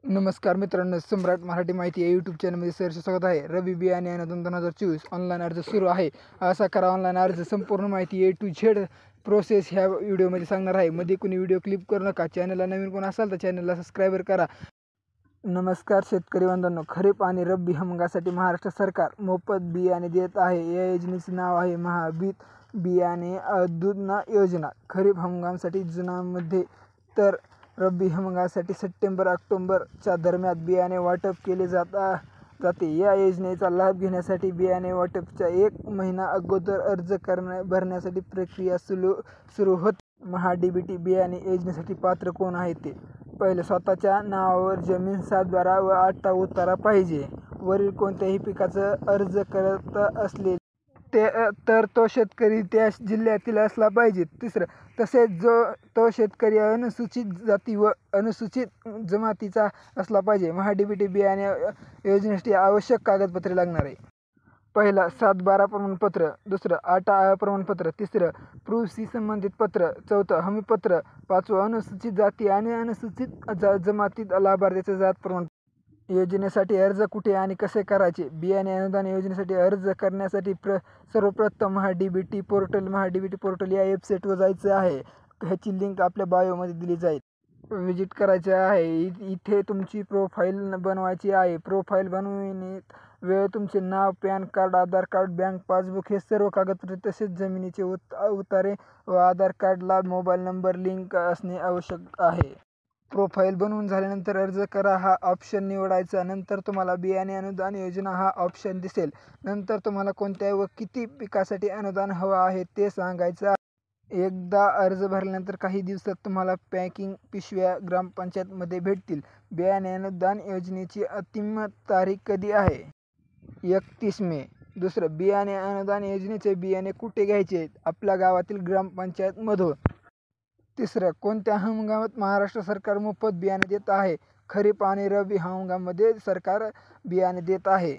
नमस्कार मित्रांनो, सम्राट मराठी माहिती या यूट्यूब चॅनलमध्ये सहर्ष स्वागत आहे. रबी बियाणे अनुदान 2024 ऑनलाईन अर्ज सुरू आहे. असा करा ऑनलाईन अर्ज. संपूर्ण माहिती A to Z प्रोसेस ह्या व्हिडिओमध्ये सांगणार आहे. मध्ये कोणी व्हिडिओ क्लिप करू नका. चॅनलला नवीन कोण असाल तर चॅनलला सबस्क्राईबर करा. नमस्कार शेतकरी बांधवांनो, खरीप आणि रब्बी हंगामासाठी महाराष्ट्र सरकार मोफत बियाणे देत आहे. या योजनेचे नाव आहे महाबीज बियाणे अनुदान योजना. खरीप हंगामासाठी जूनमध्ये तर रब्बी हंगामासाठी सप्टेंबर-ऑक्टोबरच्या दरम्यान बियाणे वाटप केले जाते. या योजनेचा लाभ घेण्यासाठी बियाणे वाटपाच्या 1 महिना अगोदर अर्ज भरण्यासाठी प्रक्रिया सुरू होते. महा-डी-बी-टी बियाणे योजनेसाठी पात्र कोण आहेत ते पहिले, स्वतःच्या नावावर जमीन 7/12 व 8 उतारा पाहिजे. वरील कोणत्याही पिकाचा अर्ज करत असले तर तो शेतकरी त्या जिल्ह्यातील असला पाहिजे. तिसरं, तसेच तो शेतकरी अनुसूचित जाती व अनुसूचित जमातीचा असला पाहिजे. महा-डी-बी-टी बियाणे योजनेसाठी आवश्यक कागदपत्रे लागणार आहे. पहिला, 7/12 प्रमाणपत्र. दुसरं, 8 प्रमाणपत्र. तिसरं, प्रूफशी संबंधित पत्र. चौथं, हमीपत्र. पाचवं, अनुसूचित जाती आणि अनुसूचित जमातीत लाभार्थ्याचे जात प्रमाणपत्र. योजनेसाठी अर्ज कुठे आणि कसे करायचे? बियाणे अनुदान योजनेसाठी अर्ज करण्यासाठी सर्वप्रथम महा-डी-बी-टी पोर्टल या वेबसाईटवर जायचं आहे. ह्याची लिंक आपल्या बायोमध्ये दिली जाईल. व्हिजिट करायचे आहे. इथे तुमची प्रोफाईल बनवायची आहे. प्रोफाईल बनविण्यात वेळ तुमचे नाव, पॅन कार्ड, आधार कार्ड, बँक पासबुक हे सर्व कागदपत्रे तसेच जमिनीचे उतारे व आधार कार्डला मोबाईल नंबर लिंक असणे आवश्यक आहे. प्रोफाईल बनवून झाल्यानंतर अर्ज करा हा ऑप्शन निवडायचा. नंतर तुम्हाला बियाणे अनुदान योजना हा ऑप्शन दिसेल. नंतर तुम्हाला कोणत्या व किती पिकासाठी अनुदान हवं आहे ते सांगायचं आहे. एकदा अर्ज भरल्यानंतर काही दिवसात तुम्हाला पॅकिंग पिशव्या ग्रामपंचायतमध्ये भेटतील. बियाणे अनुदान योजनेची अंतिम तारीख कधी आहे? 31 मे. दुसरं, बियाणे अनुदान योजनेचे बियाणे कुठे घ्यायचे? आपल्या गावातील ग्रामपंचायतमधून. तिसरं, कोणत्या हंगामात महाराष्ट्र सरकार मोफत बियाणे देत आहे? खरीप आणि रब्बी हंगामामध्ये सरकार बियाणे देत आहे.